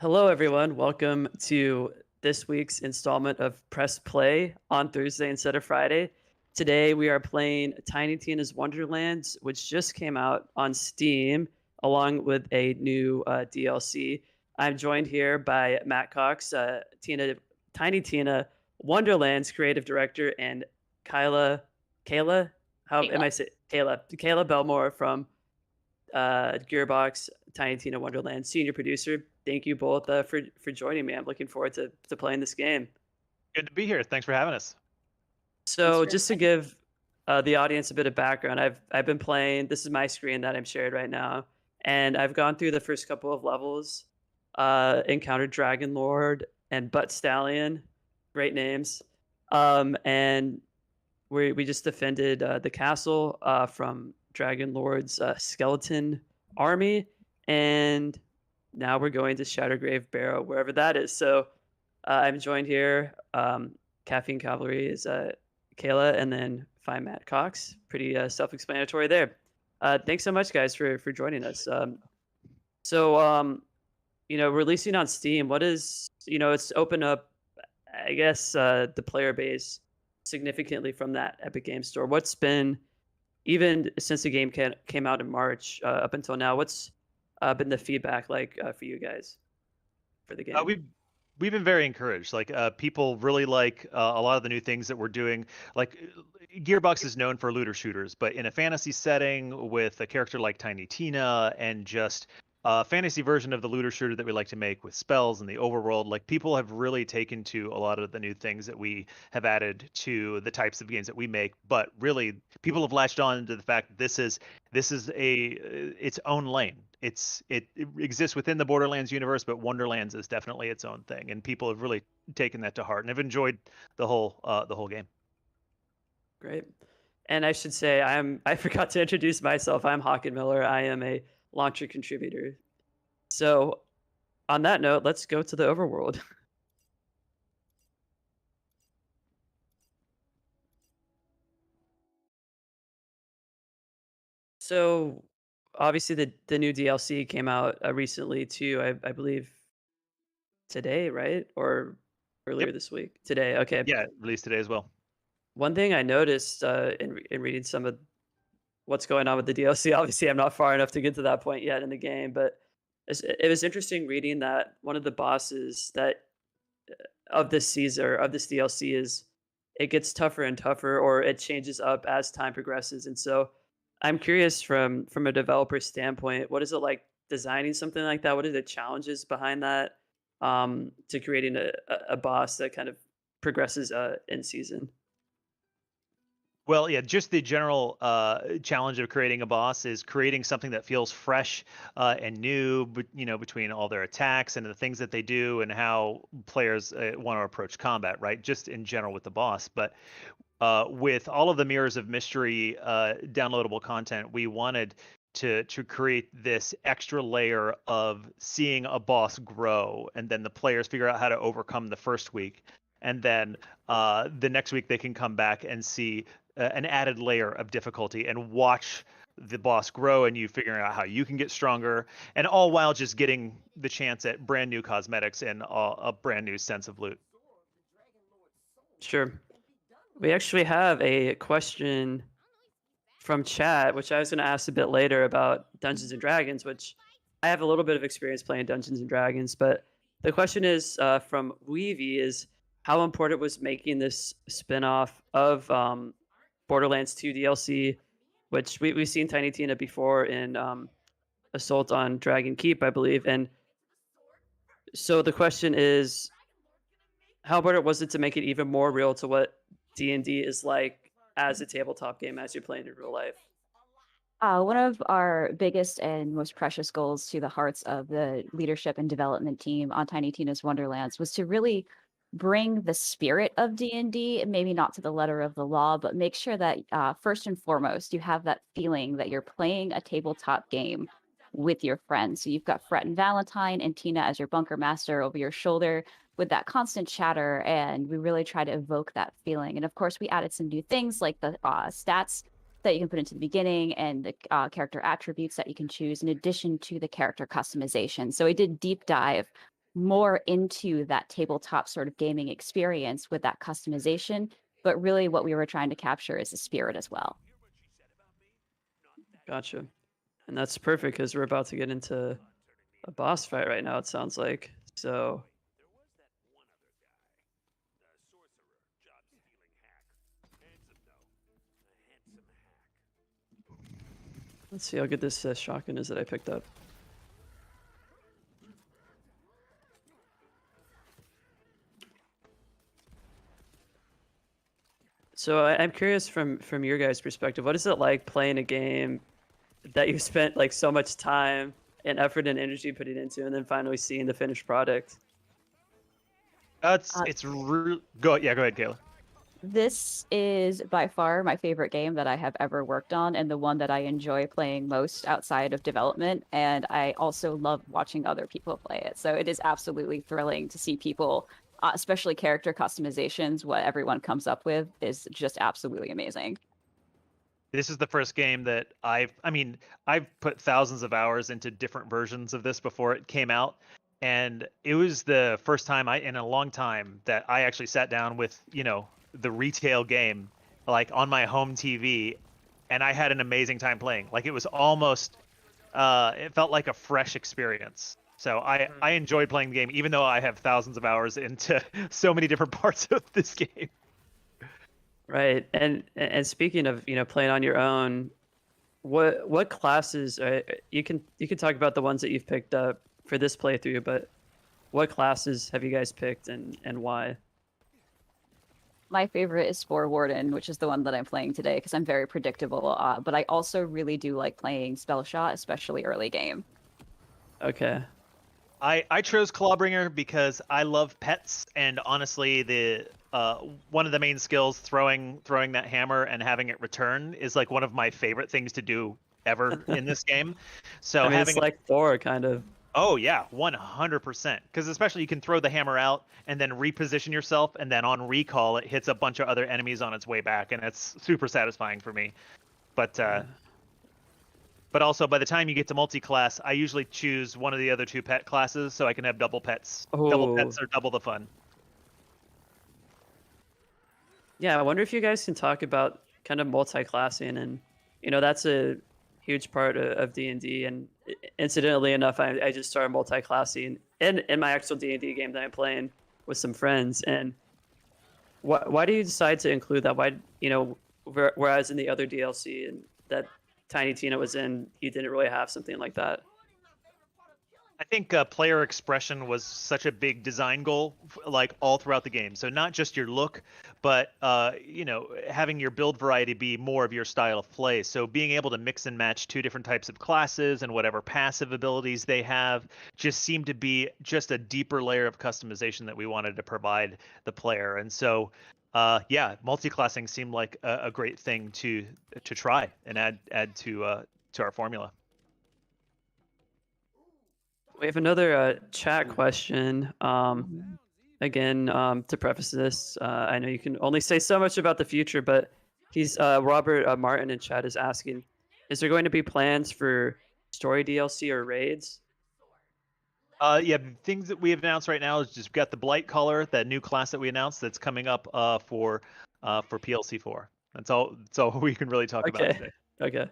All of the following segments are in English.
Hello, everyone. Welcome to this week's installment of Press Play on Thursday instead of Friday. Today, we are playing Tiny Tina's Wonderlands, which just came out on Steam, along with a new DLC. I'm joined here by Matt Cox, Tiny Tina Wonderlands creative director, and Kayla, how am Kayla. I say Kayla Belmore from Gearbox, Tiny Tina Wonderland senior producer. Thank you both for joining me. I'm looking forward to playing this game. Good to be here. Thanks for having us. Thanks So, for just to inviting. give the audience a bit of background, I've been playing. This is my screen that I'm shared right now, and I've gone through the first couple of levels. Encountered Dragon Lord and Butt Stallion, great names, and we just defended the castle from Dragon Lord's skeleton army, and now we're going to Shattergrave Barrow, wherever that is. So I'm joined here. Caffeine Cavalry is Kayla, and then Fine Matt Cox. Pretty self-explanatory there. Thanks so much, guys, for joining us. Releasing on Steam, what is it's opened up, I guess, the player base significantly from that Epic Games Store. What's been even since the game came out in March up until now? What's been the feedback like for you guys for the game? We've been very encouraged. People really like a lot of the new things that we're doing. Gearbox is known for looter shooters, but in a fantasy setting with a character like Tiny Tina and just a fantasy version of the looter shooter that we like to make with spells and the overworld, like people have really taken to a lot of the new things that we have added to the types of games that we make. But really, people have latched on to the fact that this is its own lane. It exists within the Borderlands universe, but Wonderlands is definitely its own thing, and people have really taken that to heart and have enjoyed the whole game. Great. And I should say I forgot to introduce myself. I'm Hawken Miller. I am a launcher contributor. So on that note, let's go to the overworld. So obviously the new DLC came out recently too. I believe today, right? Or Yep. earlier this week. Today. Okay. Yeah, released today as well. One thing I noticed in reading some of what's going on with the DLC. Obviously, I'm not far enough to get to that point yet in the game, but it was interesting reading that one of the bosses that of this season or of this DLC is it gets tougher and tougher, or it changes up as time progresses. And so, I'm curious from a developer standpoint, what is it like designing something like that? What are the challenges behind that to creating a boss that kind of progresses in season? Well, yeah, just the general challenge of creating a boss is creating something that feels fresh and new, but between all their attacks and the things that they do and how players want to approach combat, right? Just in general with the boss, but with all of the Mirrors of Mystery downloadable content, we wanted to create this extra layer of seeing a boss grow, and then the players figure out how to overcome the first week, and then the next week they can come back and see an added layer of difficulty and watch the boss grow, and you figuring out how you can get stronger, and all while just getting the chance at brand new cosmetics and a brand new sense of loot. Sure. We actually have a question from chat, which I was going to ask a bit later about Dungeons and Dragons, which I have a little bit of experience playing Dungeons and Dragons. But the question is from Weavy is how important was making this spinoff of Borderlands 2 DLC, which we've seen Tiny Tina before in Assault on Dragon Keep, I believe. And so the question is, how important was it to make it even more real to what D&D is like as a tabletop game as you're playing in real life? One of our biggest and most precious goals to the hearts of the leadership and development team on Tiny Tina's Wonderlands was to really bring the spirit of D&D, maybe not to the letter of the law, but make sure that first and foremost, you have that feeling that you're playing a tabletop game with your friends. So you've got Fret and Valentine and Tina as your bunker master over your shoulder with that constant chatter, and we really try to evoke that feeling. And of course, we added some new things like the stats that you can put into the beginning and the character attributes that you can choose in addition to the character customization. So we did deep dive more into that tabletop sort of gaming experience with that customization. But really, what we were trying to capture is the spirit as well. Gotcha. And that's perfect because we're about to get into a boss fight right now, it sounds like. So let's see how good this shotgun is that I picked up. So I'm curious from your guys' perspective, what is it like playing a game that you spent like so much time and effort and energy putting into, and then finally seeing the finished product? Uh, Go ahead, Kayla. This is by far my favorite game that I have ever worked on, and the one that I enjoy playing most outside of development. And I also love watching other people play it. So it is absolutely thrilling to see people, especially character customizations, what everyone comes up with is just absolutely amazing. This is the first game that I've put thousands of hours into different versions of this before it came out, and it was the first time in a long time that I actually sat down with, the retail game, like on my home TV, and I had an amazing time playing. Like it was almost, it felt like a fresh experience. So I enjoyed playing the game, even though I have thousands of hours into so many different parts of this game. Right. And speaking of, playing on your own, what classes you can talk about the ones that you've picked up for this playthrough, but what classes have you guys picked and why? My favorite is Spore Warden, which is the one that I'm playing today because I'm very predictable. But I also really do like playing Spell Shot, especially early game. Okay. I chose Clawbringer because I love pets, and honestly, the one of the main skills, throwing that hammer and having it return, is like one of my favorite things to do ever in this game. So I mean, having it's like Thor, kind of. Oh yeah, 100%. Because especially you can throw the hammer out and then reposition yourself, and then on recall it hits a bunch of other enemies on its way back, and it's super satisfying for me. But but also by the time you get to multi-class, I usually choose one of the other two pet classes so I can have double pets. Double Oh. pets are double the fun. Yeah, I wonder if you guys can talk about kind of multi-classing, and that's a huge part of D&D. And incidentally enough, I just started multi-classing in my actual D&D game that I'm playing with some friends. And why do you decide to include that? Why, whereas in the other DLC and that Tiny Tina was in, you didn't really have something like that? I think player expression was such a big design goal, like all throughout the game. So not just your look, but having your build variety be more of your style of play. So being able to mix and match two different types of classes and whatever passive abilities they have just seemed to be just a deeper layer of customization that we wanted to provide the player. And so, multi-classing seemed like a great thing to try and add to our formula. We have another chat question. Again, to preface this, I know you can only say so much about the future, but he's Robert Martin in chat is asking, is there going to be plans for story DLC or raids? Things that we have announced right now is just got the Blight Color, that new class that we announced that's coming up for PLC4. That's all we can really talk about today. Okay.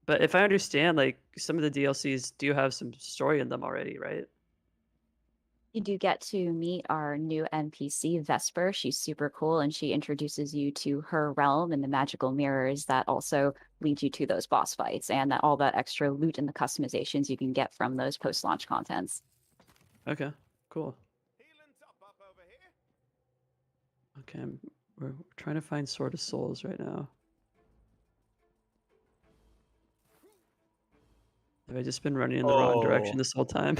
But if I understand, like some of the DLCs do have some story in them already, right? You do get to meet our new NPC, Vesper. She's super cool, and she introduces you to her realm and the magical mirrors that also lead you to those boss fights, and all that extra loot and the customizations you can get from those post-launch contents. Okay, cool. Okay, we're trying to find Sword of Souls right now. Have I just been running in the wrong direction this whole time?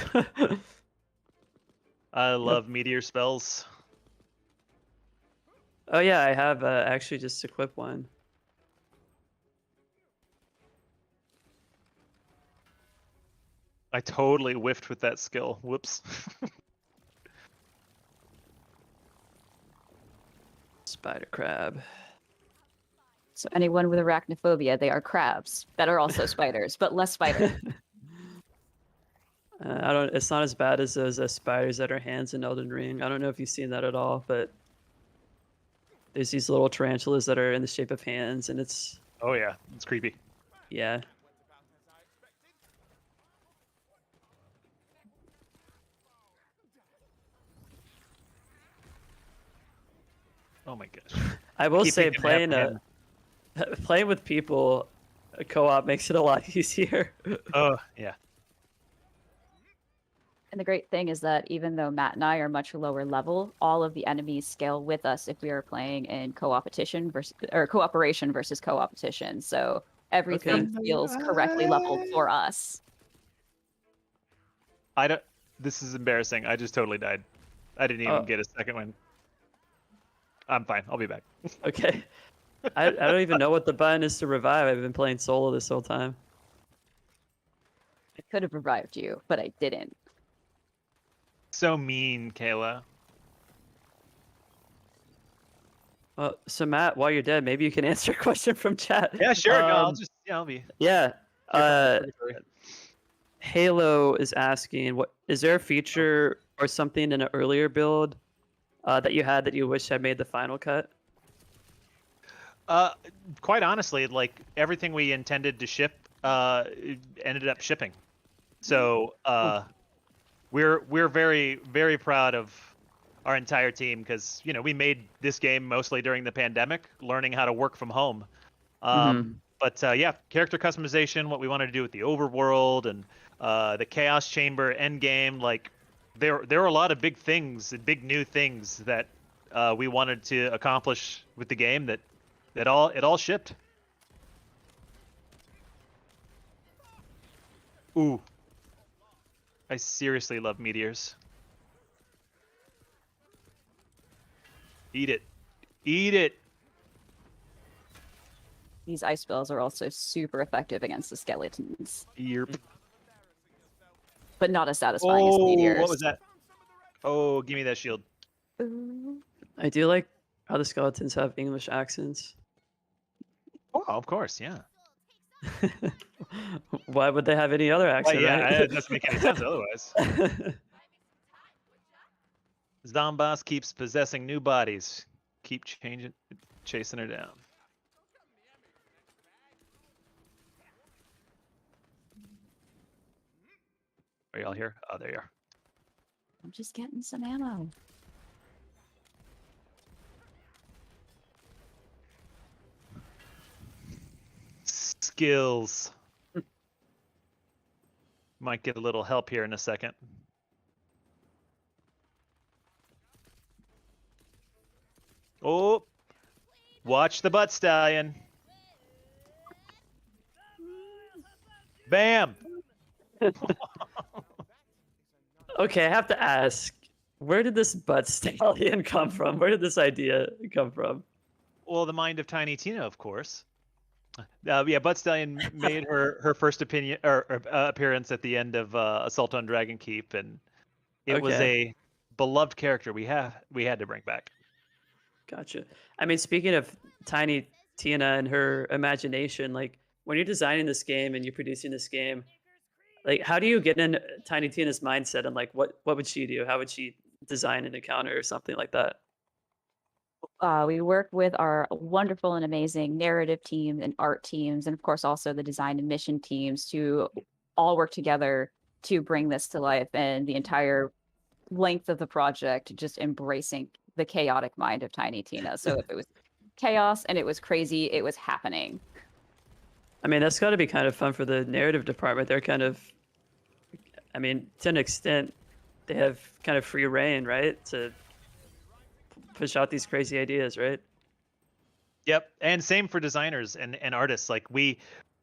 I love meteor spells. Oh yeah, I have actually just equipped one. I totally whiffed with that skill. Whoops. Spider crab. So anyone with arachnophobia, they are crabs that are also spiders, but less spider. I don't. It's not as bad as those spiders that are hands in Elden Ring. I don't know if you've seen that at all, but there's these little tarantulas that are in the shape of hands, and it's Oh yeah, it's creepy. yeah. Oh my gosh. I will Keep say thinking to playing apprehend. playing with people co-op makes it a lot easier. Oh yeah. And the great thing is that even though Matt and I are much lower level, all of the enemies scale with us if we are playing in co-opetition versus or cooperation versus co-opetition. So everything feels correctly leveled for us. I don't. This is embarrassing. I just totally died. I didn't even get a second one. I'm fine. I'll be back. Okay. I don't even know what the button is to revive. I've been playing solo this whole time. I could have revived you, but I didn't. So mean, Kayla. So Matt, while you're dead, maybe you can answer a question from chat. Yeah, sure. No, I'll be. Yeah. here for- Halo is asking, what is there a feature or something in an earlier build that you had that you wish had made the final cut? Quite honestly, like everything we intended to ship ended up shipping. So we're very, very proud of our entire team because we made this game mostly during the pandemic, learning how to work from home. But yeah, character customization, what we wanted to do with the overworld and the Chaos Chamber end game, like there were a lot of big things, big new things that we wanted to accomplish with the game that it all shipped. Ooh. I seriously love meteors. Eat it. Eat it. These ice spells are also super effective against the skeletons, Yerp. but not as satisfying as meteors. What was that? Oh, give me that shield. I do like how the skeletons have English accents. Oh, of course, yeah. Why would they have any other accent? Yeah, right? it doesn't make any sense otherwise. Zomboss keeps possessing new bodies. Keep chasing her down. Are y'all here? Oh, there you are. I'm just getting some ammo. Skills. Might get a little help here in a second. Oh, watch the butt stallion. Bam. Okay, I have to ask, where did this butt stallion come from? Where did this idea come from? Well, the mind of Tiny Tina, of course. Yeah, Butt Stallion made her first appearance at the end of Assault on Dragon Keep, and it was a beloved character we had to bring back. Gotcha. I mean, speaking of Tiny Tina and her imagination, like when you're designing this game and you're producing this game, like how do you get in Tiny Tina's mindset and like what would she do? How would she design an encounter or something like that? We work with our wonderful and amazing narrative team and art teams, and of course also the design and mission teams to all work together to bring this to life, and the entire length of the project just embracing the chaotic mind of Tiny Tina. So if it was chaos and it was crazy, it was happening. I mean, that's got to be kind of fun for the narrative department. They're kind of, I mean, to an extent, they have kind of free reign, right? To push out these crazy ideas, right? Yep, and same for designers and artists. Like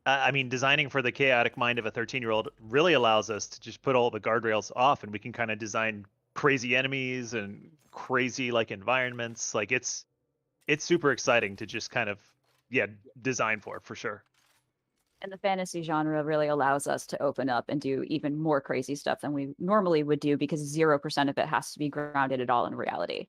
I mean, designing for the chaotic mind of a 13-year-old really allows us to just put all the guardrails off, and we can kind of design crazy enemies and crazy like environments. Like it's super exciting to just kind of design for sure. And the fantasy genre really allows us to open up and do even more crazy stuff than we normally would do, because 0% of it has to be grounded at all in reality.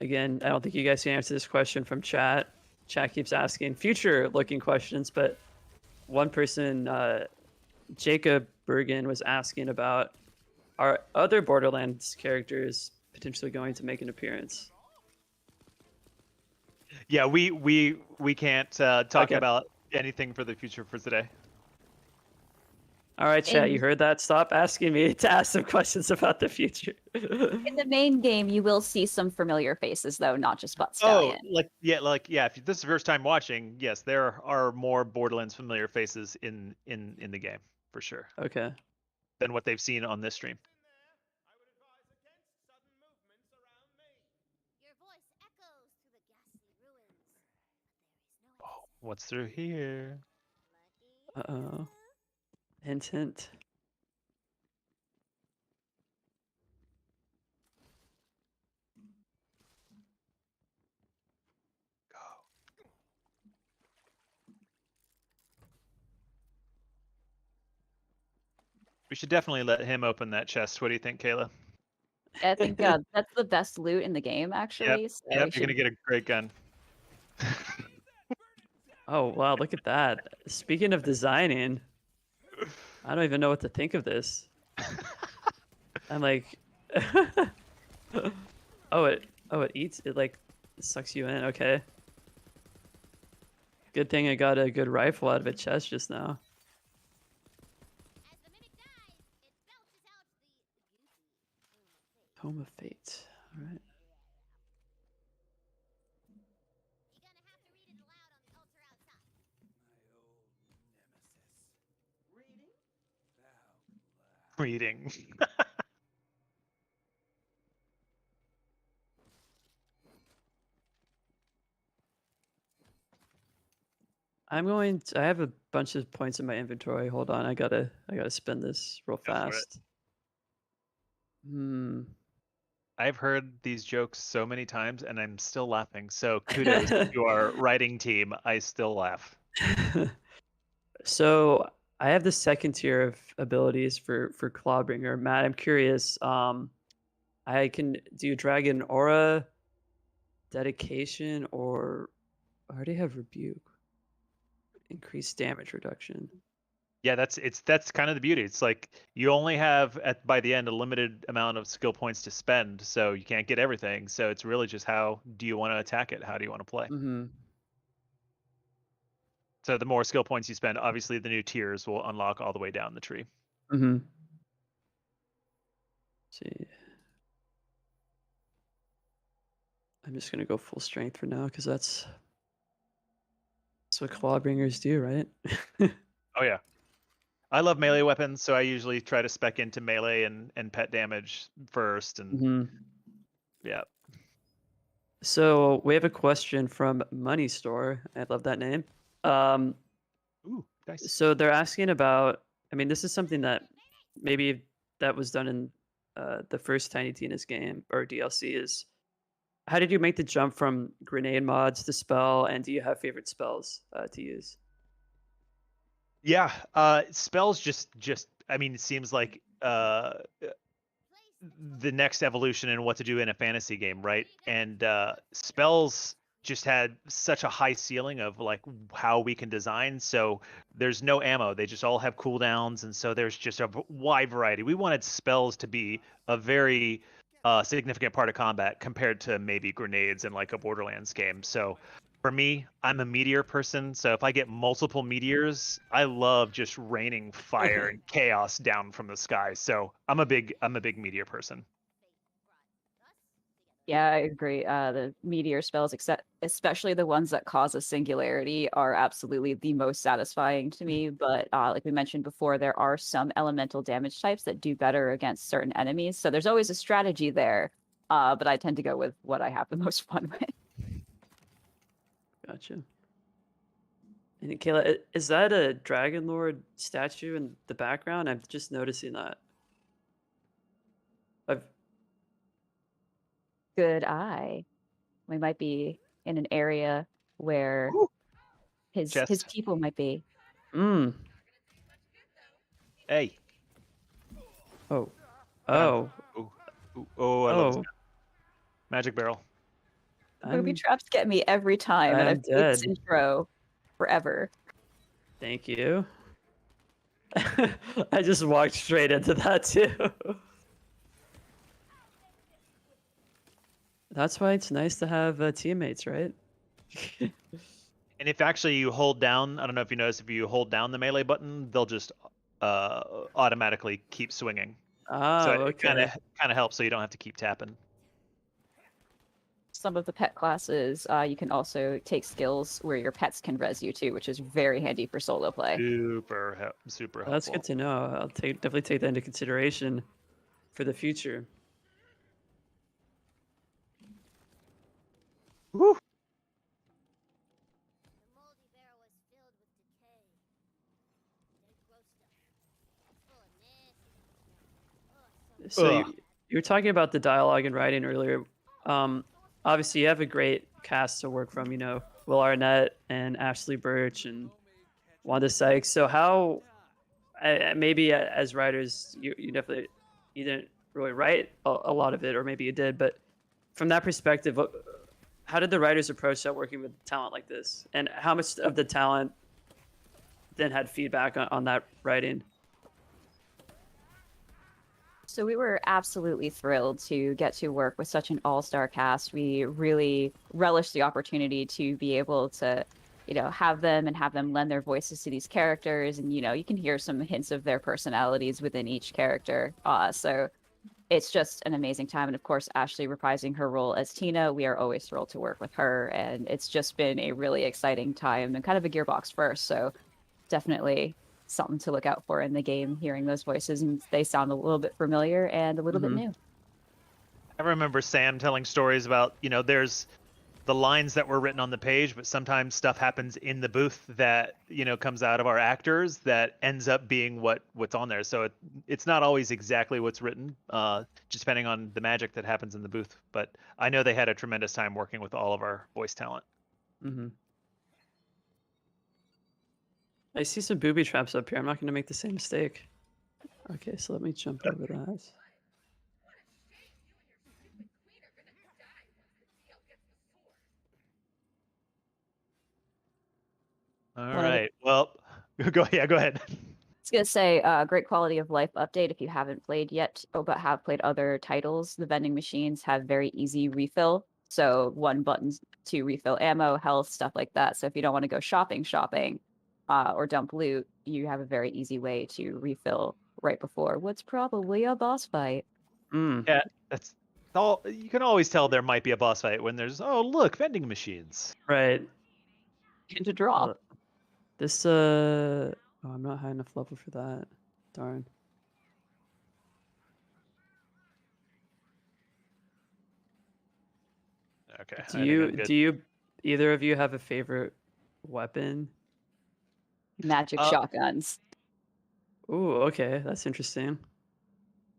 Again, I don't think you guys can answer this question from chat. chat keeps asking future-looking questions, but one person, Jacob Bergen, was asking about are other Borderlands characters potentially going to make an appearance? Yeah, we can't talk Okay. about anything for the future for today. All right, chat, you In- heard that? Stop asking me to ask some questions about the future. In the main game, you will see some familiar faces, though, not just Butt Oh, Stallion. yeah. If this is your first time watching, yes, there are more Borderlands familiar faces in the game for sure Okay. than what they've seen on this stream. Oh, what's through here? Uh-oh. Hint, hint. We should definitely let him open that chest. What do you think, Kayla? I think that's the best loot in the game, actually. So Yep, we you're gonna should. get a great gun. Oh, wow, look at that. Speaking of designing, I don't even know what to think of this. I'm like, oh, it eats, it like sucks you in. Okay. Good thing I got a good rifle out of a chest just now. Home of Fate. All right. Reading. I have a bunch of points in my inventory. Hold on, I gotta spend this real Go for it. fast. Hmm. I've heard these jokes so many times and I'm still laughing. So kudos to our writing team. I still laugh. So I have the second tier of abilities for Clawbringer. Matt, I'm curious. I can do Dragon Aura, Dedication, or I already have Rebuke. Increased damage reduction. Yeah, that's kind of the beauty. It's like you only have by the end a limited amount of skill points to spend, so you can't get everything. So it's really just how do you want to attack it? How do you want to play? Mm-hmm. So the more skill points you spend, obviously the new tiers will unlock all the way down the tree. Mm-hmm. See. I'm just gonna go full strength for now because that's what Clawbringers do, right? Oh yeah. I love melee weapons, so I usually try to spec into melee and pet damage first and Mm-hmm. yeah. So we have a question from Money Store. I love that name. Um, Ooh, nice. so they're asking about. I mean, this is something that maybe that was done in the first Tiny Tina's game or DLC. Is how did you make the jump from grenade mods to spell, and do you have favorite spells to use? Yeah, spells just I mean it seems like the next evolution in what to do in a fantasy game, right? And spells just had such a high ceiling of like how we can design. So there's no ammo; they just all have cooldowns, and so there's just a wide variety. We wanted spells to be a very significant part of combat compared to maybe grenades in like a Borderlands game. So for me, I'm a meteor person, so if I get multiple meteors, I love just raining fire and chaos down from the sky. So I'm a big meteor person. Yeah, I agree. The meteor spells, except especially the ones that cause a singularity, are absolutely the most satisfying to me. But like we mentioned before, there are some elemental damage types that do better against certain enemies. So there's always a strategy there. But I tend to go with what I have the most fun with. Gotcha. And Kayla, is that a Dragon Lord statue in the background? I'm just noticing that. I've Good eye. We might be in an area where Ooh, his chest. people might be. mm. Hey. Oh. Got him. Oh. Ooh. Ooh. Oh, I love this Oh. gun. Magic barrel. Booby I'm traps get me every time, and I'm I've played this dead. intro forever. Thank you. I just walked straight into that too. That's why it's nice to have teammates, right? And if actually you hold down, I don't know if you notice, if you hold down the melee button, they'll just automatically keep swinging. So Oh, it kind okay. of helps, so you don't have to keep tapping. Some of the pet classes, you can also take skills where your pets can res you too, which is very handy for solo play. Super Well, that's helpful. good to know. I'll definitely take that into consideration for the future. Woo. The moldy barrel was filled with decay. Dead gross stuff. It's full of nasty smell. So Ugh. you were talking about the dialogue and writing earlier. Obviously, you have a great cast to work from. You know, Will Arnett and Ashley Birch and Wanda Sykes. So how, maybe as writers, you definitely you didn't really write a lot of it, or maybe you did. But from that perspective, how did the writers approach that working with talent like this, and how much of the talent then had feedback on that writing? So we were absolutely thrilled to get to work with such an all-star cast. We really relished the opportunity to be able to, have them lend their voices to these characters, and you can hear some hints of their personalities within each character. So it's just an amazing time. And of course, Ashley reprising her role as Tina, we are always thrilled to work with her, and it's just been a really exciting time and kind of a Gearbox first. So definitely something to look out for in the game, hearing those voices, and they sound a little bit familiar and a little bit new. I remember Sam telling stories about, there's the lines that were written on the page, but sometimes stuff happens in the booth that, comes out of our actors that ends up being what's on there. So it's not always exactly what's written, just depending on the magic that happens in the booth. But I know they had a tremendous time working with all of our voice talent. Mm-hmm. I see some booby traps up here. I'm not going to make the same mistake. Okay, so let me jump over that. All One of the right. Well, go ahead. I was gonna say, great quality of life update if you haven't played yet, but have played other titles. The vending machines have very easy refill, so one button to refill ammo, health, stuff like that. So if you don't want to go shopping, or dump loot, you have a very easy way to refill right before what's probably a boss fight. Yeah, that's all. You can always tell there might be a boss fight when there's, oh, look, vending machines. Right. And to draw. This oh, I'm not high enough level for that. Darn. Okay. Do you either of you have a favorite weapon? Magic shotguns. Ooh, okay, that's interesting.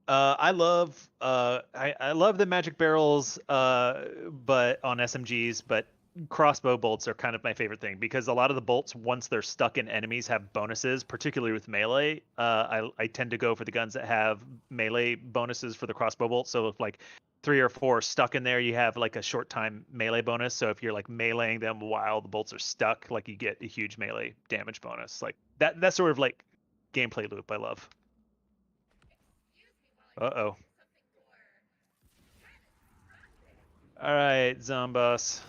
I love I love the magic barrels, but on SMGs, but crossbow bolts are kind of my favorite thing because a lot of the bolts, once they're stuck in enemies, have bonuses. Particularly with melee, I tend to go for the guns that have melee bonuses for the crossbow bolts. So if like 3 or 4 stuck in there, you have like a short time melee bonus. So if you're like meleeing them while the bolts are stuck, like you get a huge melee damage bonus. Like that sort of like gameplay loop I love. Uh-oh. All right, Zombos.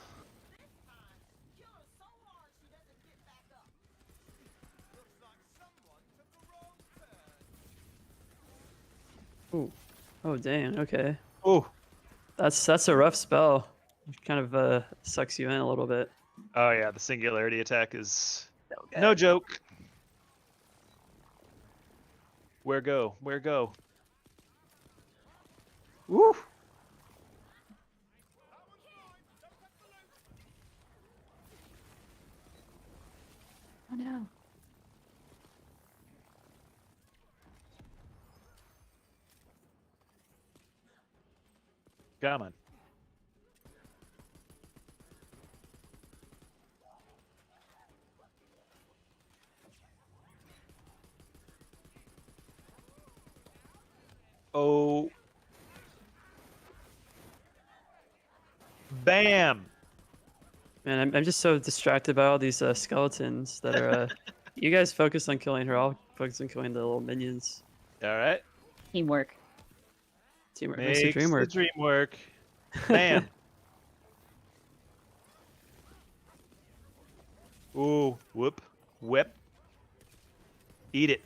Ooh. Oh dang, okay. Ooh. That's a rough spell. It kind of sucks you in a little bit. Oh yeah, the singularity attack is no joke. Where go? Where go? Woo! Oh no. Come on. Oh. Bam! Man, I'm just so distracted by all these skeletons that are. You guys focus on killing her. I'll focus on killing the little minions. All right. Teamwork. Teamwork makes the Makes dream the work. dream work. Bam. Ooh, whoop, whip. Eat it.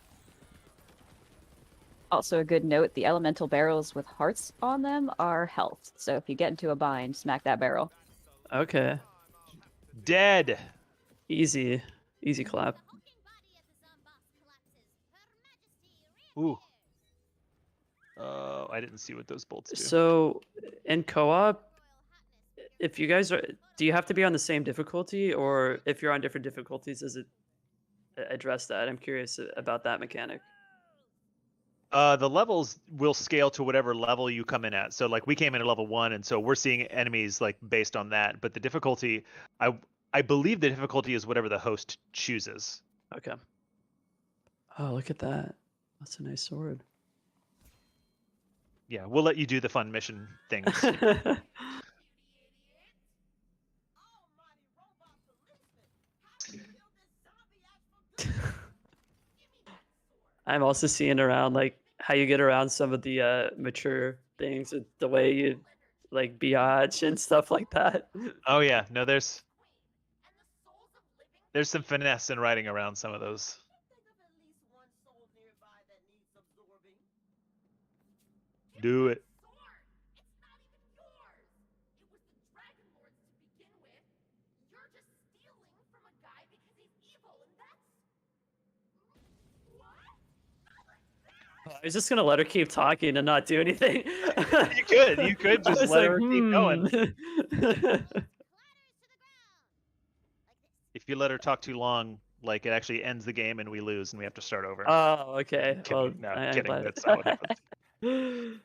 Also, a good note: the elemental barrels with hearts on them are health. So if you get into a bind, smack that barrel. Okay, Dead. easy clap. Hulking body of the Zomboss collapses. Her Majesty Ooh. Oh, I didn't see what those bolts do. So, in co-op, royal hotness. if you guys are, do you have to be on the same difficulty, or if you're on different difficulties, does it address that? I'm curious about that mechanic. The levels will scale to whatever level you come in at. So like we came in at level 1, and so we're seeing enemies like based on that. But the difficulty, I believe the difficulty is whatever the host chooses. Okay. Oh, look at that. That's a nice sword. Yeah, we'll let you do the fun mission things. I'm also seeing around like how you get around some of the mature things, the way you like biatch and stuff like that. Oh yeah, no, there's some finesse in riding around some of those. Do it. I was just gonna let her keep talking and not do anything. You could I just was let like, her keep going. Clatters to the ground. Like this. If you let her talk too long, like it actually ends the game and we lose and we have to start over. Oh, okay. Kidding. Well, No, I'm kidding. glad. That's not what happens. Now you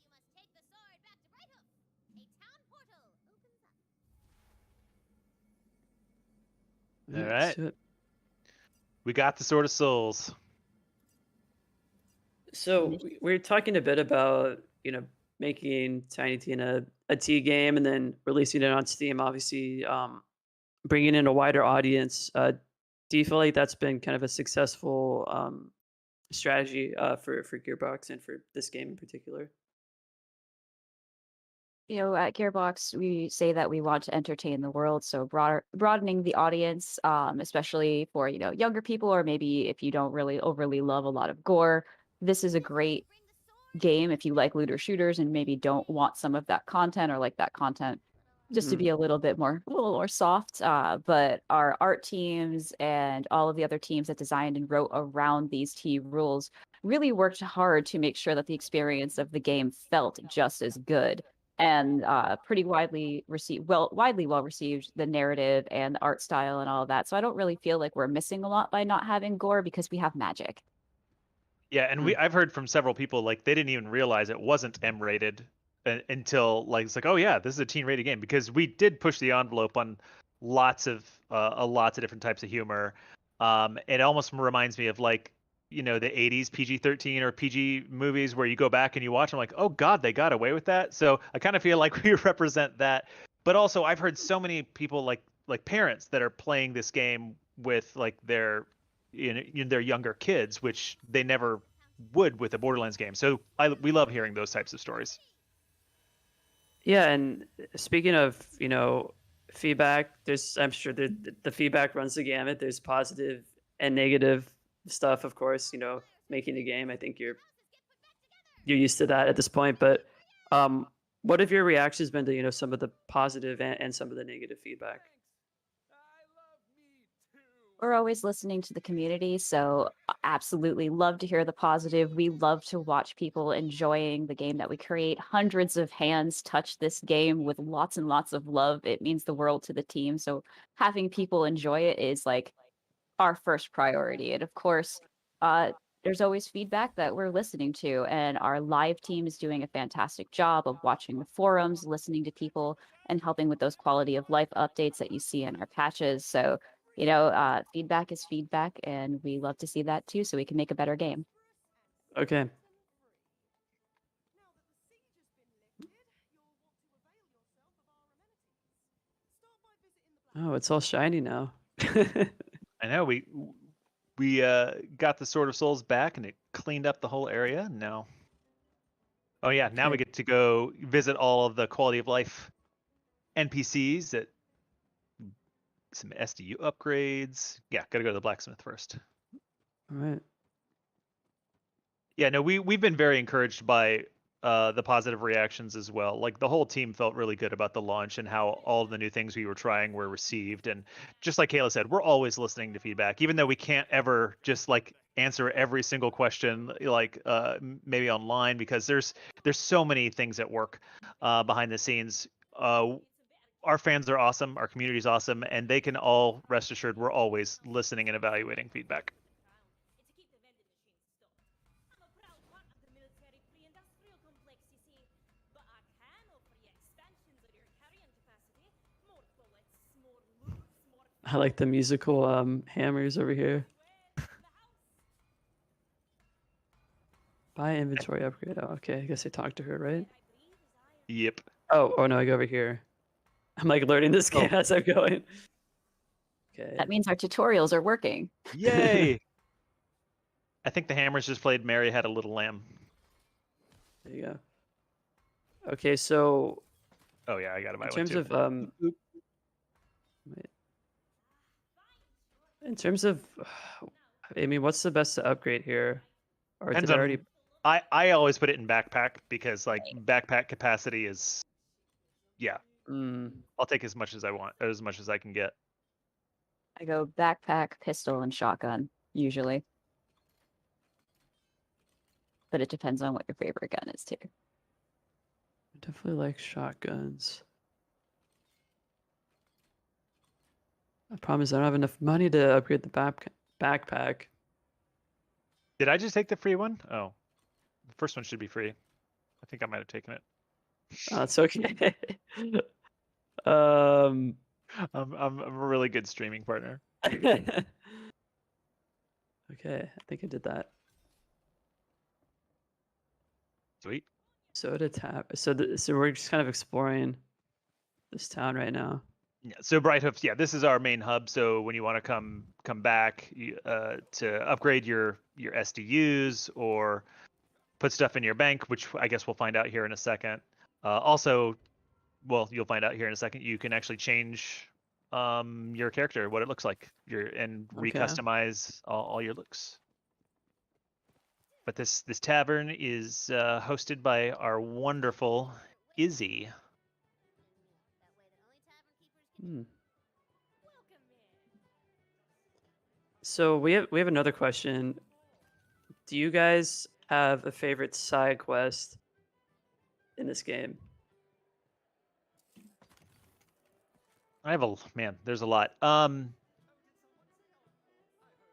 must take the sword back to Brighthoof. A town portal opens up. All Let's right. do it. We got the Sword of Souls. So we're talking a bit about, making Tiny Tina a T game and then releasing it on Steam, obviously, bringing in a wider audience. Do you feel like that's been kind of a successful strategy for Gearbox and for this game in particular? At Gearbox, we say that we want to entertain the world, so broadening the audience, especially for younger people, or maybe if you don't really overly love a lot of gore. This is a great game if you like looter shooters and maybe don't want some of that content, or like that content just to Mhm. be a little more soft. But our art teams and all of the other teams that designed and wrote around these T rules really worked hard to make sure that the experience of the game felt just as good, and pretty widely well received, the narrative and the art style and all of that. So I don't really feel like we're missing a lot by not having gore, because we have magic. Yeah, and I've heard from several people like they didn't even realize it wasn't M-rated until like it's like, oh yeah, this is a teen-rated game, because we did push the envelope on lots of different types of humor. It almost reminds me of like the 80s PG-13 or PG movies where you go back and you watch them like, oh god, they got away with that. So I kind of feel like we represent that. But also I've heard so many people like parents that are playing this game with like their their younger kids, which they never would with a Borderlands game. So we love hearing those types of stories. Yeah, and speaking of, feedback, I'm sure the feedback runs the gamut. There's positive and negative stuff, of course, making a game. I think you're used to that at this point, but what have your reactions been to, some of the positive and some of the negative feedback? We're always listening to the community, so absolutely love to hear the positive. We love to watch people enjoying the game that we create. Hundreds of hands touch this game with lots and lots of love. It means the world to the team. So having people enjoy it is like our first priority. And of course, there's always feedback that we're listening to, and our live team is doing a fantastic job of watching the forums, listening to people, and helping with those quality of life updates that you see in our patches. So feedback is feedback, and we love to see that too, so we can make a better game. Okay. Oh, it's all shiny now. I know we got the Sword of Souls back, and it cleaned up the whole area. Now, oh yeah, now we Okay. get to go visit all of the quality of life NPCs that some SDU upgrades. Yeah, gotta go to the blacksmith first. All right. Yeah, no, we've been very encouraged by the positive reactions as well. Like the whole team felt really good about the launch and how all of the new things we were trying were received. And just like Kayla said, we're always listening to feedback, even though we can't ever just like answer every single question like maybe online, because there's so many things at work behind the scenes. Our fans are awesome, our community is awesome, and they can all rest assured we're always listening and evaluating feedback. I like the musical hammers over here. Buy inventory upgrade. Oh, okay. I guess I talked to her, right? Yep. Oh no, I go over here. I'm like learning this game as I'm going. Okay. That means our tutorials are working. Yay! I think the Hammers just played Mary Had a Little Lamb. There you go. Okay, so Oh yeah, I gotta buy in one terms too. of wait. In terms of I mean, what's the best to upgrade here? Or Depends did I on. already I always put it in backpack because like backpack capacity is, yeah. I'll take as much as I want, as much as I can get. I go backpack, pistol, and shotgun, usually. But it depends on what your favorite gun is, too. I definitely like shotguns. The problem is I don't have enough money to upgrade the backpack. Did I just take the free one? Oh, the first one should be free. I think I might have taken it. Oh, it's okay. um I'm a really good streaming partner. Okay, I think I did that. Sweet. Soda tap. So we're just kind of exploring this town right now. Yeah. So Bright Hoofs, yeah, this is our main hub. So when you want to come back to upgrade your SDUs or put stuff in your bank, which I guess we'll find out here in a second. Also, well, you'll find out here in a second. You can actually change your character, what it looks like, and Okay. recustomize all your looks. But this tavern is hosted by our wonderful Izzy. So we have another question. Do you guys have a favorite side quest in this game? I have there's a lot.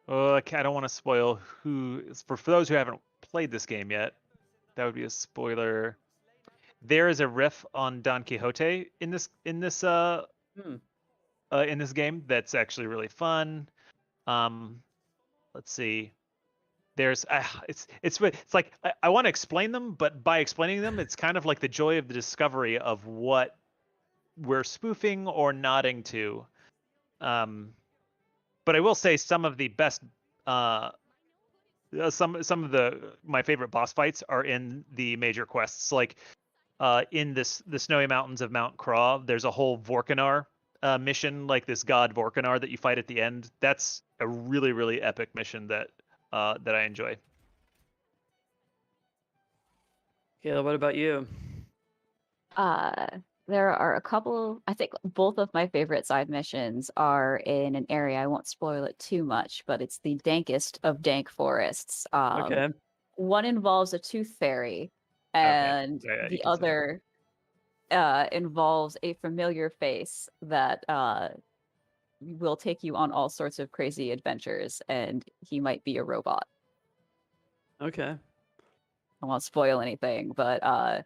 Okay, I don't want to spoil who. For those who haven't played this game yet, that would be a spoiler. There is a riff on Don Quixote in this game that's actually really fun. Let's see. There's it's like I want to explain them, but by explaining them, it's kind of like the joy of the discovery of what we're spoofing or nodding to. But I will say some of the best some of my favorite boss fights are in the major quests. Like in the snowy mountains of Mount Craw, there's a whole Vorkanar mission, like this god Vorkanar that you fight at the end. That's a really, really epic mission that I enjoy. Kayla, what about you? There are a couple. I think both of my favorite side missions are in an area. I won't spoil it too much, but it's the dankest of dank forests. Okay. One involves a tooth fairy, and Yeah, you the can say. other involves a familiar face that will take you on all sorts of crazy adventures, and he might be a robot. Okay. I won't spoil anything, but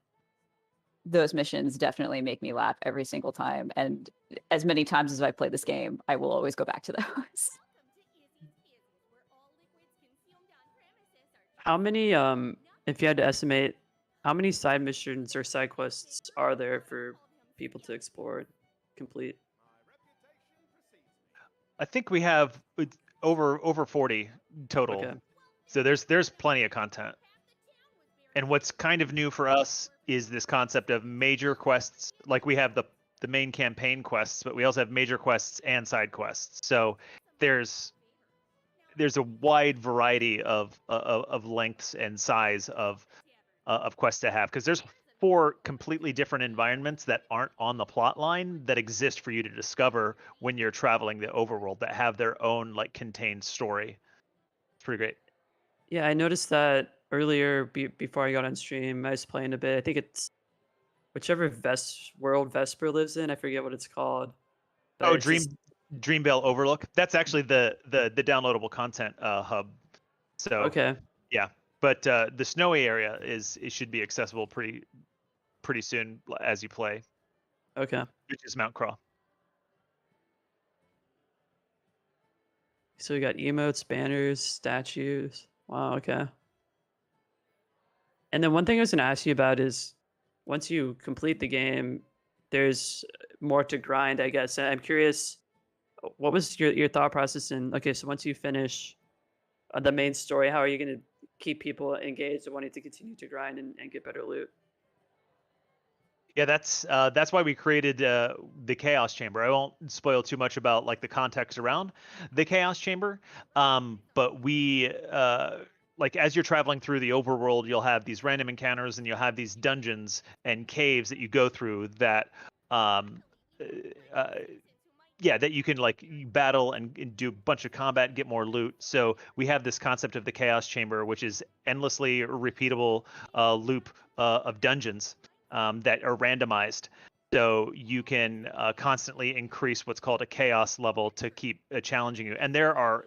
those missions definitely make me laugh every single time. And as many times as I play this game, I will always go back to those. How many if you had to estimate, how many side missions or side quests are there for people to explore, complete? I think we have over 40 total. Okay. So there's plenty of content. And what's kind of new for us is this concept of major quests. Like we have the main campaign quests, but we also have major quests and side quests. So there's a wide variety of lengths and size of quests to have, because there's 4 completely different environments that aren't on the plot line that exist for you to discover when you're traveling the overworld, that have their own like contained story. It's pretty great. Yeah, I noticed that earlier before I got on stream. I was playing a bit. I think it's whichever world Vesper lives in. I forget what it's called. But Oh, it's just Dreamvale Overlook. That's actually the downloadable content hub. So okay. yeah, but the snowy area it should be accessible pretty soon as you play, Okay. which is Mount Craw. So we got emotes, banners, statues. Wow, okay. And then one thing I was going to ask you about is once you complete the game, there's more to grind, I guess. And I'm curious, what was your thought process in, okay, so once you finish the main story, how are you going to keep people engaged and wanting to continue to grind and get better loot? Yeah, that's why we created the Chaos Chamber. I won't spoil too much about like the context around the Chaos Chamber, but we like as you're traveling through the overworld, you'll have these random encounters, and you'll have these dungeons and caves that you go through that that you can like battle and do a bunch of combat and get more loot. So we have this concept of the Chaos Chamber, which is endlessly repeatable loop of dungeons that are randomized. So you can constantly increase what's called a chaos level to keep challenging you. And there are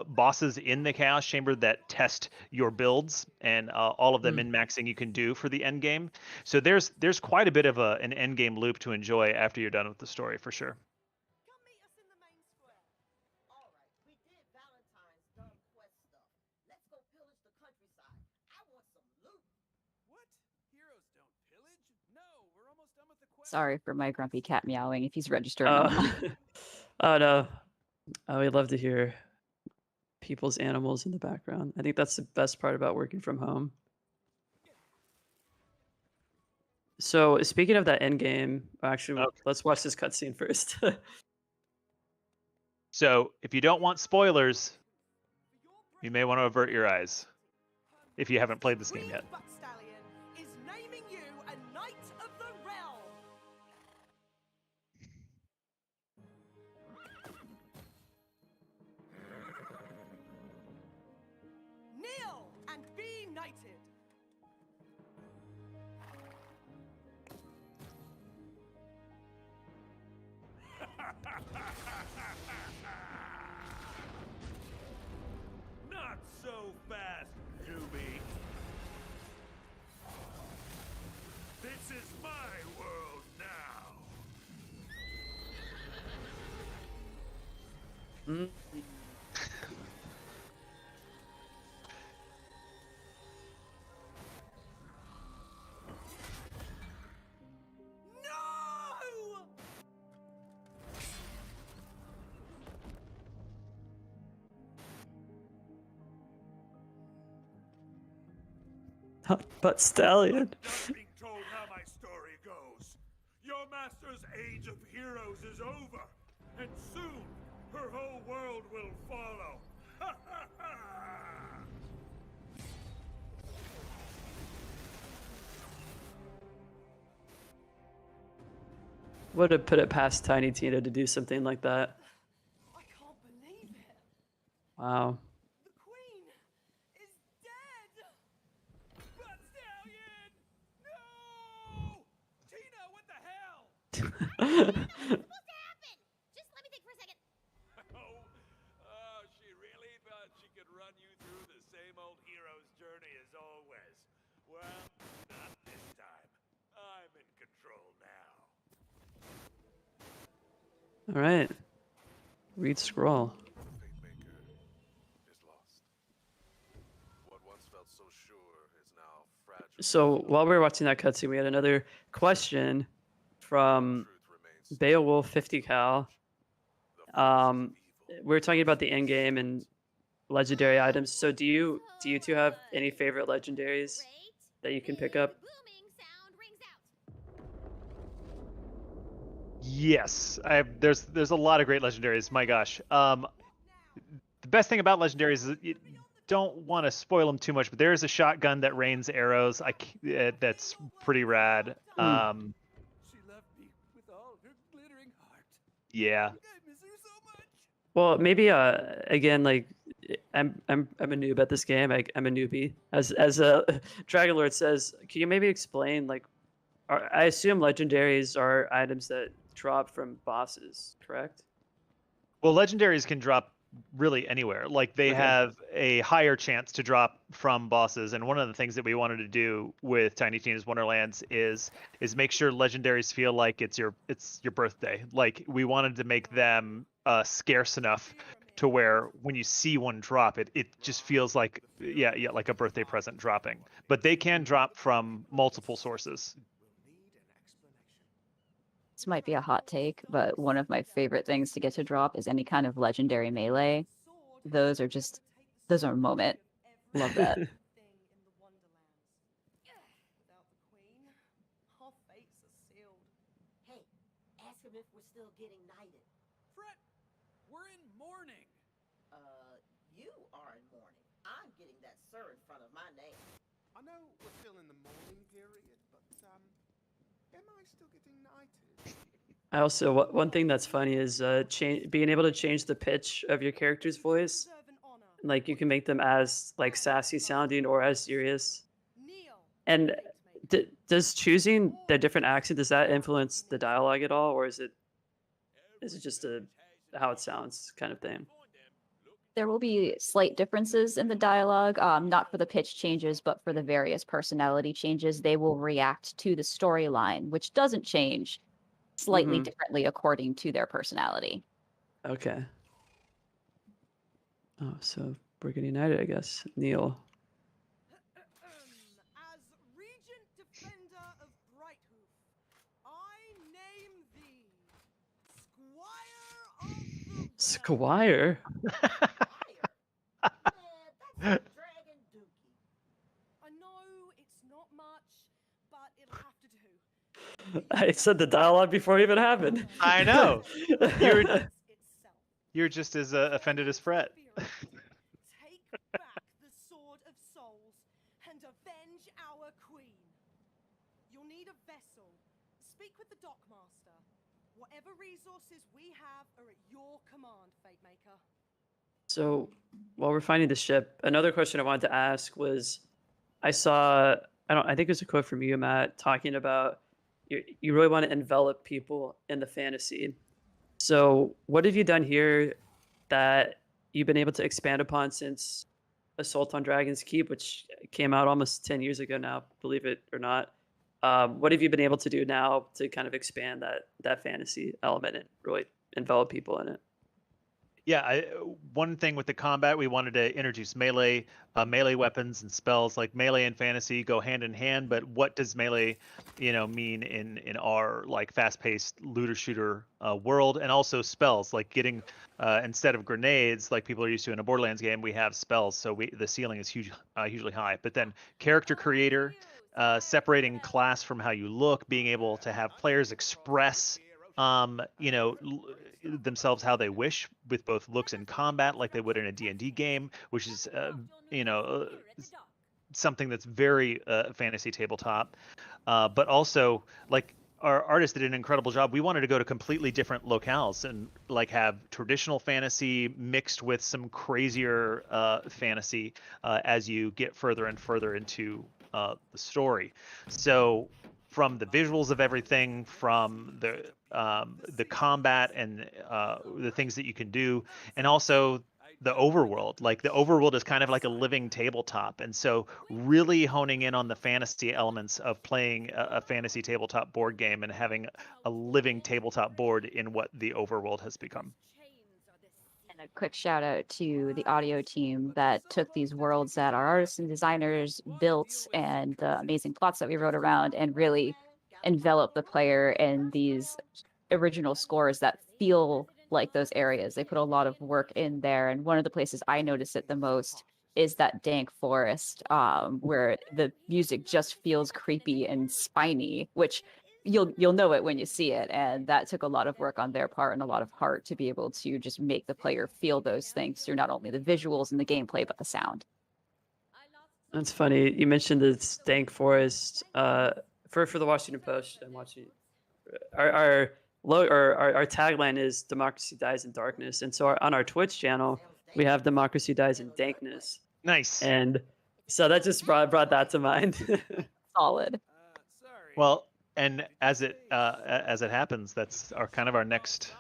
bosses in the Chaos Chamber that test your builds, and all of the min-maxing you can do for the end game. So there's quite a bit of an end game loop to enjoy after you're done with the story, for sure. Come meet us in the main square. All right, we did Valentine's dumb quest stuff. Let's go pillage the countryside. I want some loot. What? Heroes don't pillage? No, we're almost done with the quest. Sorry for my grumpy cat meowing if he's registering. or not. Oh no. We'd love to hear people's animals in the background. I think that's the best part about working from home. So speaking of that end game, actually, Okay. let's watch this cutscene first. So if you don't want spoilers, you may want to avert your eyes if you haven't played this game yet. Queen Buckstallion is naming you a Knight of the Realm. Kneel and be knighted. Not so fast, newbie. This is my world now. Mm. No! But Stallion. Just being told how my story goes. Your master's age of heroes is over, and soon her whole world will follow. Ha ha ha! Would have put it past Tiny Tina to do something like that. I can't believe it. Wow. The queen is dead. But Stallion! No! Tina, what the hell? Supposed to happen! Just let me think for a second. Oh, she really thought she could run you through the same old hero's journey as always. Well, not this time. I'm in control now. All right. Read scroll. Fatemaker is lost. What once felt so sure is now fragile. So while we were watching that cutscene, we had another question from Truth remains. Beowulf 50 Cal. we're talking about the end game and legendary items. So do you two have any favorite legendaries that you can pick up? Booming sound rings out. Yes, there's a lot of great legendaries. My gosh. The best thing about legendaries is that you don't want to spoil them too much, but there is a shotgun that rains arrows. That's pretty rad. She left me with all her glittering heart. Yeah. I miss her so much. Well, maybe again, like I'm a noob at this game. I'm a newbie. As Dragon Lord says, can you maybe explain like I assume legendaries are items that drop from bosses, correct? Well, legendaries can drop really anywhere. Like they Okay. have a higher chance to drop from bosses. And one of the things that we wanted to do with Tiny Tina's Wonderlands is make sure legendaries feel like it's your birthday. Like we wanted to make them scarce enough to where when you see one drop, it just feels like like a birthday present dropping. But they can drop from multiple sources. This might be a hot take, but one of my favorite things to get to drop is any kind of legendary melee. Those are a moment. Love that. Hey, ask him if we're still getting knighted. Fret, we're in mourning. You are in mourning. I'm getting that sir in front of my name. I know we're still in the mourning period, but am I still getting knighted? I also one thing that's funny is being able to change the pitch of your character's voice. Like you can make them as like sassy sounding or as serious. And does choosing the different accent, does that influence the dialogue at all, or is it just how it sounds kind of thing? There will be slight differences in the dialogue, not for the pitch changes, but for the various personality changes. They will react to the storyline, which doesn't change slightly differently according to their personality. Okay. Oh, so we're getting united, I guess. Neil. As Regent Defender of Brighthoof, I name thee Squire of the Squire? That's Dragon Dookie. I know it's not much, but it'll have to do. I said the dialogue before it even happened. I know. You're Itself. you're just as offended as Fret. Take back the Sword of Souls and avenge our queen. You'll need a vessel. Speak with the Dockmaster. Whatever resources we have are at your command, Fate Maker. So while we're finding the ship, another question I wanted to ask was, I saw, I think it was a quote from you, Matt, talking about you really want to envelop people in the fantasy. So what have you done here that you've been able to expand upon since Assault on Dragon's Keep, which came out almost 10 years ago now, believe it or not? What have you been able to do now to kind of expand that fantasy element and really envelop people in it? Yeah, one thing with the combat, we wanted to introduce melee weapons and spells. Like melee and fantasy go hand in hand, but what does melee, mean in our like fast-paced looter shooter world? And also spells, like getting instead of grenades like people are used to in a Borderlands game, we have spells, so the ceiling is hugely high. But then character creator, separating class from how you look, being able to have players express themselves how they wish with both looks and combat, like they would in a D&D game, which is something that's very fantasy tabletop, but also like our artist did an incredible job. We wanted to go to completely different locales and like have traditional fantasy mixed with some crazier fantasy as you get further and further into the story. So from the visuals of everything, from the combat and the things that you can do, and also the overworld. Like the overworld is kind of like a living tabletop, and so really honing in on the fantasy elements of playing a fantasy tabletop board game and having a living tabletop board in what the overworld has become. And a quick shout out to the audio team that took these worlds that our artists and designers built and the amazing plots that we wrote around and really enveloped the player in these original scores that feel like those areas. They put a lot of work in there, and one of the places I notice it the most is that dank forest, where the music just feels creepy and spiny, which you'll know it when you see it. And that took a lot of work on their part and a lot of heart to be able to just make the player feel those things through not only the visuals and the gameplay, but the sound. That's funny. You mentioned the dank forest. For the Washington Post, I'm watching. Our tagline is "Democracy dies in darkness," and so on our Twitch channel we have "Democracy dies in dankness," Nice. and so that just brought that to mind. Solid. Sorry. Well, and as it happens, that's our next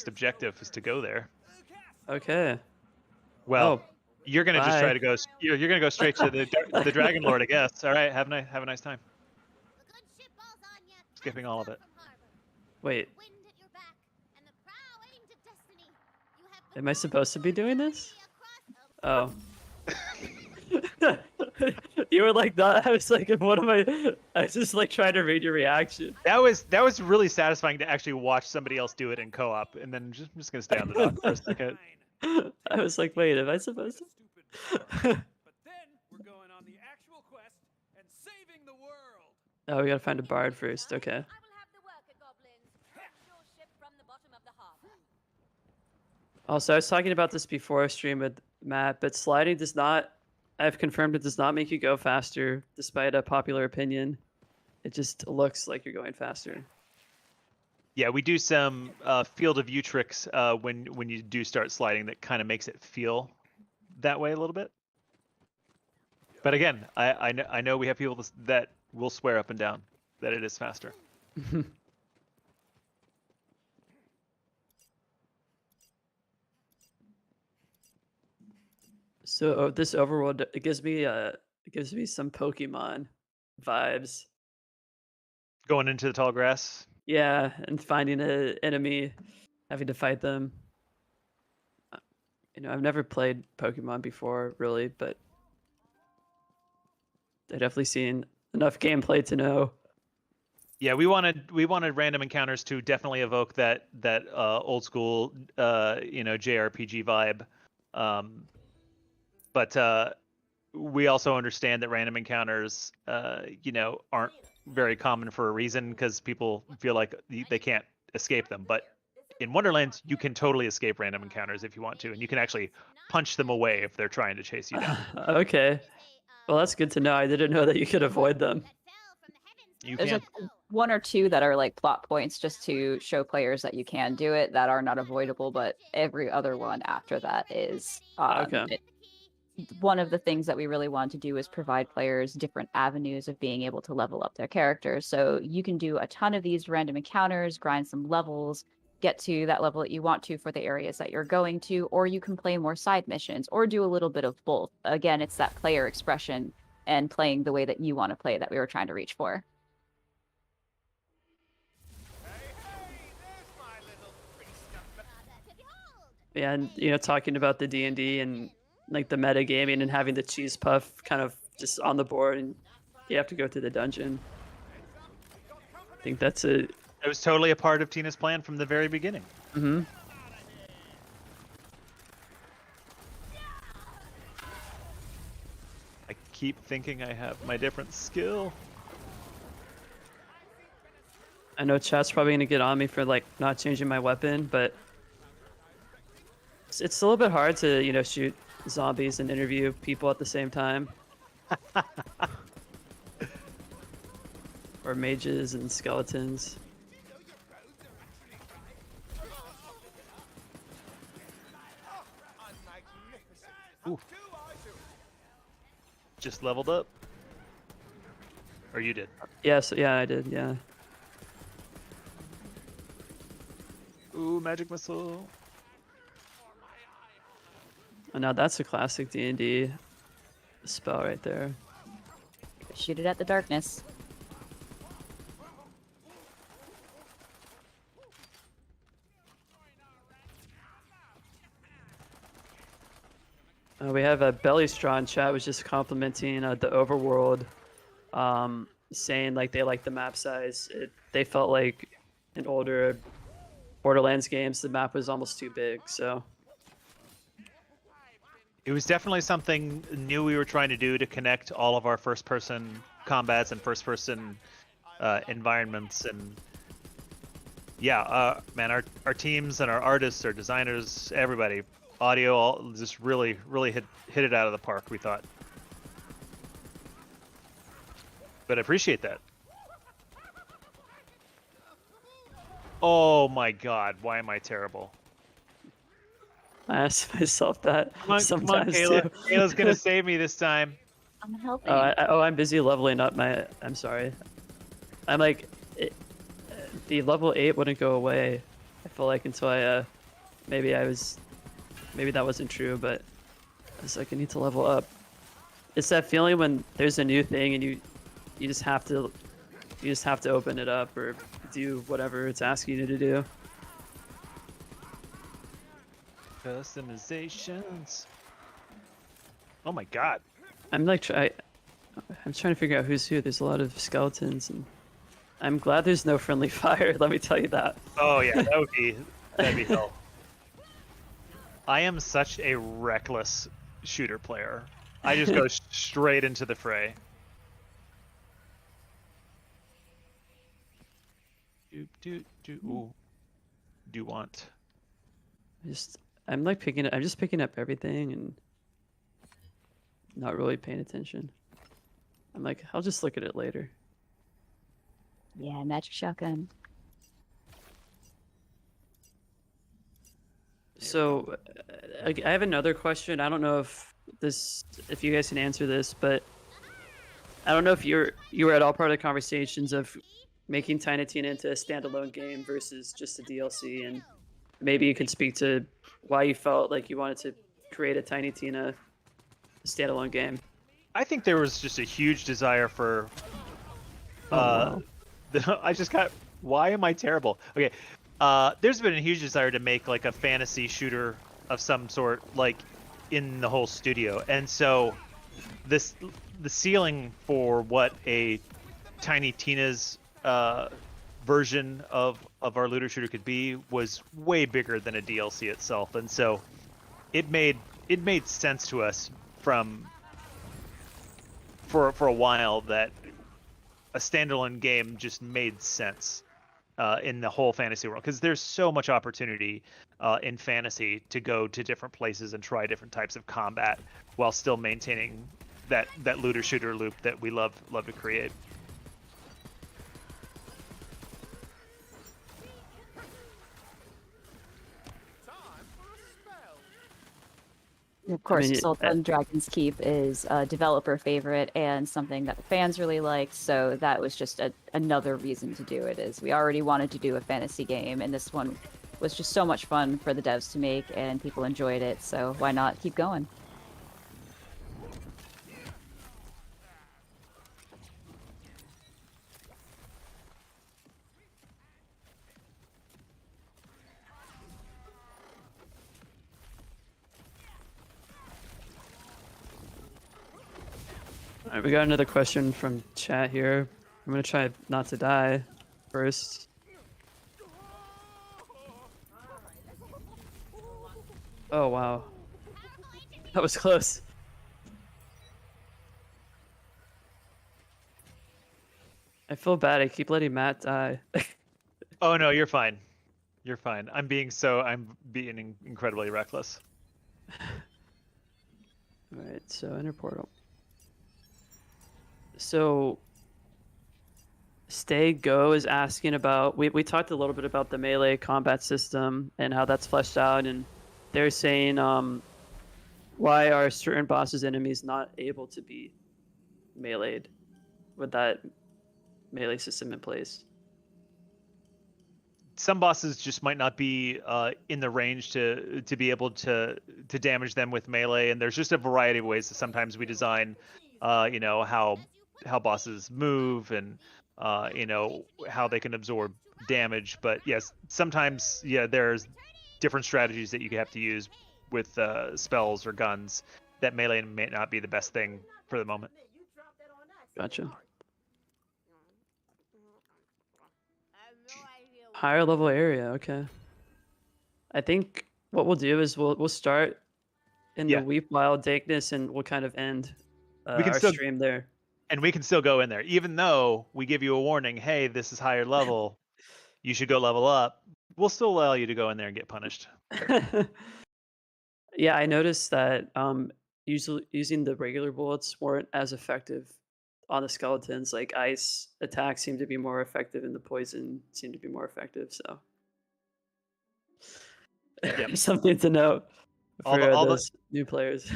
objective is to go there. Okay. Well, Oh, you're gonna just try bye. to go. You're gonna go straight to the Dragon Lord, I guess. All right. Have a nice time. The good ship falls on ya, Skipping cast all of out it. from harbor. Wait, Wind at your back, and the prow aimed at destiny. You have am I supposed to be doing this? across Oh. You were like that. I was like, what am I? I was just like trying to read your reaction. That was really satisfying to actually watch somebody else do it in co-op, and then I'm just gonna stay on the dock for a second. I was like, wait, am I supposed to? But then we're going on the actual quest and saving the world. Oh, we gotta find a bard first. Okay. I will have the worker goblins fetch your ship from the bottom of the harbor. Also, I was talking about this before stream with Matt, but sliding does not. I've confirmed it does not make you go faster, despite a popular opinion. It just looks like you're going faster. Yeah, we do some field of view tricks when you do start sliding that kind of makes it feel that way a little bit. But again, I know we have people that will swear up and down that it is faster. So this overworld, it gives me some Pokemon vibes. Going into the tall grass. Yeah, and finding an enemy, having to fight them. I've never played Pokemon before, really, but I've definitely seen enough gameplay to know. Yeah, we wanted random encounters to definitely evoke that old school JRPG vibe. But we also understand that random encounters aren't very common for a reason, because people feel like they can't escape them. But in Wonderlands, you can totally escape random encounters if you want to, and you can actually punch them away if they're trying to chase you down. Okay. Well, that's good to know. I didn't know that you could avoid them. You There's can. like one or two that are like plot points just to show players that you can do it that are not avoidable, but every other one after that is Okay. one of the things that we really want to do is provide players different avenues of being able to level up their characters. So you can do a ton of these random encounters, grind some levels, get to that level that you want to for the areas that you're going to, or you can play more side missions or do a little bit of both. Again, it's that player expression and playing the way that you want to play that we were trying to reach for. Yeah, and talking about the D&D and like the metagaming and having the cheese puff kind of just on the board, and you have to go through the dungeon. I think that's it. It was totally a part of Tina's plan from the very beginning. Mm-hmm. I keep thinking I have my different skill. I know chat's probably gonna get on me for like not changing my weapon, but it's a little bit hard to shoot zombies and interview people at the same time. Or mages and skeletons. Ooh. Just leveled up? Or you did? Yes, yeah, I did, yeah. Ooh, magic missile. Oh, now that's a classic D&D spell right there. Shoot it at the darkness. We have a Belly Straw in chat was just complimenting the overworld, saying like they like the map size. They felt like an older Borderlands games, the map was almost too big. So It was definitely something new we were trying to do to connect all of our first-person combats and first-person environments. And yeah, man, our teams and our artists, our designers, everybody, audio, all just really hit it out of the park, we thought. But I appreciate that. Oh my God, why am I terrible? I ask myself that Come on, sometimes Kayla. too. Kayla's gonna save me this time. I'm helping. I'm busy leveling up my. I'm sorry. I'm like, the level 8 wouldn't go away. I feel like until I, maybe that wasn't true, but I was like, I need to level up. It's that feeling when there's a new thing and you just have to open it up or do whatever it's asking you to do. Customizations. Oh my God. I'm like, I'm trying to figure out who's who. There's a lot of skeletons, and I'm glad there's no friendly fire. Let me tell you that. Oh yeah, that'd be hell. I am such a reckless shooter player. I just go straight into the fray. Ooh. Do want. I'm just picking up everything and not really paying attention. I'm like, I'll just look at it later. Yeah, magic shotgun. So, I have another question. I don't know if you guys can answer this, but I don't know if you were at all part of the conversations of making Tiny Tina into a standalone game versus just a DLC, and maybe you could speak to why you felt like you wanted to create a Tiny Tina standalone game. I think there was just a huge desire for. Wow. I just got. Why am I terrible? Okay, there's been a huge desire to make like a fantasy shooter of some sort, like in the whole studio, and so the ceiling for what a Tiny Tina's version of our looter shooter could be was way bigger than a DLC itself, and so it made sense to us for a while that a standalone game just made sense in the whole fantasy world, because there's so much opportunity in fantasy to go to different places and try different types of combat while still maintaining that looter shooter loop that we love to create. Of course, mean, Assault on Dragon's Keep is a developer favorite and something that the fans really liked, so that was just another reason to do it. Is we already wanted to do a fantasy game, and this one was just so much fun for the devs to make, and people enjoyed it, so why not keep going? All right, we got another question from chat here. I'm gonna try not to die first. Oh wow, that was close. I feel bad. I keep letting Matt die. Oh no, you're fine. You're fine. I'm being incredibly reckless. All right, so enter portal. So Stay Go is asking about, we talked a little bit about the melee combat system and how that's fleshed out, and they're saying why are certain bosses' enemies not able to be meleeed with that melee system in place? Some bosses just might not be in the range to be able to damage them with melee, and there's just a variety of ways that sometimes we design how bosses move and how they can absorb damage. But yes, sometimes there's different strategies that you have to use with spells or guns that melee may not be the best thing for the moment. Gotcha. Higher level area, okay. I think what we'll do is we'll start in Yeah. the Weep Wild Dankness, and we'll kind of end We can our still- stream there. And we can still go in there, even though we give you a warning. Hey, this is higher level. You should go level up. We'll still allow you to go in there and get punished. Yeah, I noticed that usually using the regular bullets weren't as effective on the skeletons. Like ice attacks seem to be more effective, and the poison seemed to be more effective. So Yep. something to note All for the- all the- those new players.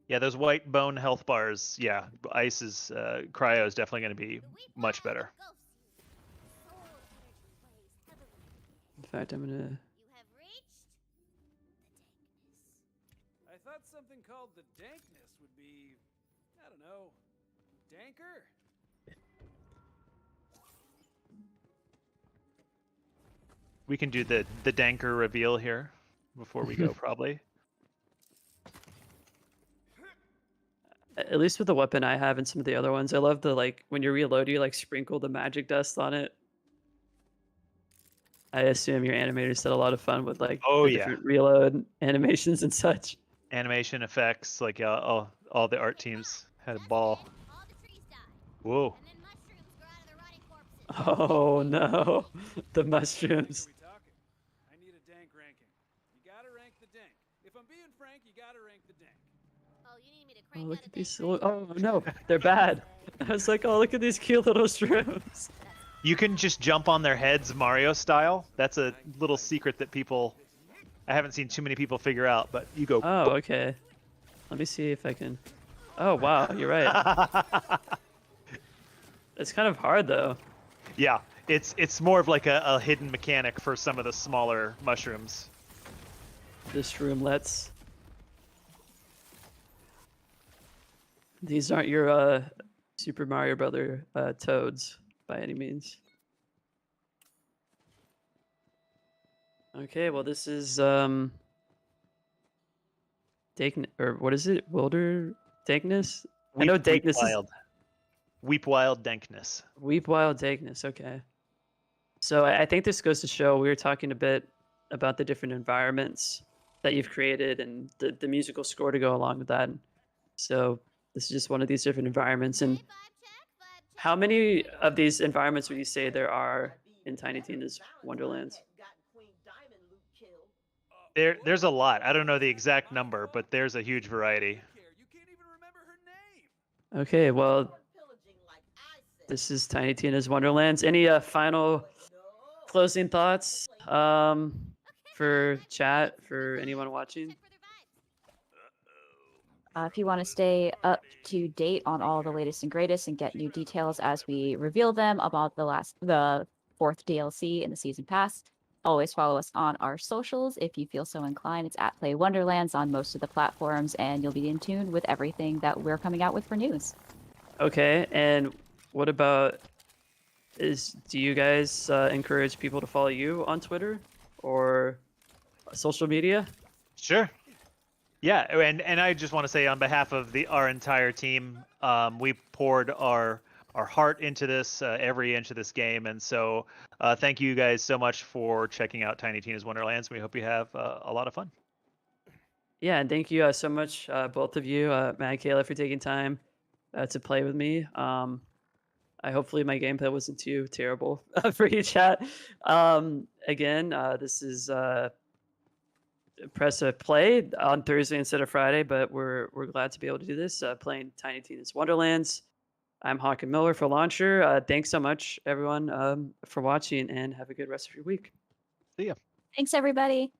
Yeah, those white bone health bars. Yeah, ice is cryo is definitely going to be The weak much wild better. ghosts you. Soul energy weighs heavily. In fact, I'm gonna. You have reached the dankness. I thought something called the dankness would be, I don't know, danker? We can do the danker reveal here before we go, probably. At least with the weapon I have and some of the other ones, I love the like when you reload, you like sprinkle the magic dust on it. I assume your animators had a lot of fun with like Oh, the yeah. different reload animations and such. Animation effects, like all the art teams had a ball. Just then, all the trees die, Whoa. and then mushrooms grow out of the rotting corpses. Oh no, the mushrooms. Are we talking? I need a dank ranking. You gotta rank the dank. If I'm being frank, you gotta rank the dank. Oh, you need me to Oh, crank look out a at these. dank Oh no, they're bad. I was like, oh, look at these cute little shrooms. You can just jump on their heads Mario style. That's a little secret that I haven't seen too many people figure out, but you go. Oh, okay. Let me see if I can. Oh wow, you're right. It's kind of hard though. Yeah, it's more of like a hidden mechanic for some of the smaller mushrooms. The shroomlets. These aren't your Super Mario Brother toads by any means. Okay, well this is or what is it? Wilder Dankness? I know Dankness is Wild. Weep Wild Dankness. Weep Wild Dankness, okay. So I think this goes to show we were talking a bit about the different environments that you've created and the musical score to go along with that. So this is just one of these different environments. And Vibe check. how many of these environments would you say there are in Tiny Tina's Wonderlands? There's a lot. I don't know the exact number, but there's a huge variety. You can't even remember her name. Okay, well, this is Tiny Tina's Wonderlands. Any final closing thoughts for chat, for anyone watching? Check for their vibes. If you want to stay up to date on all the latest and greatest and get new details as we reveal them about the fourth DLC in the season pass, always follow us on our socials if you feel so inclined. It's at Play Wonderlands on most of the platforms, and you'll be in tune with everything that we're coming out with for news. Okay, and what about do you guys encourage people to follow you on Twitter or social media? Sure. Yeah, and I just want to say on behalf of our entire team, we poured our heart into this, every inch of this game, and so thank you guys so much for checking out Tiny Tina's Wonderlands. We hope you have a lot of fun. Yeah, and thank you so much, both of you, Matt and Kayla, for taking time to play with me. Hopefully my gameplay wasn't too terrible for you, chat. Again, this is press a play on Thursday instead of Friday, but we're glad to be able to do this, playing Tiny Tina's Wonderlands. I'm Hawk and Miller for Launcher. Thanks so much, everyone, for watching, and have a good rest of your week. See ya. Thanks, everybody.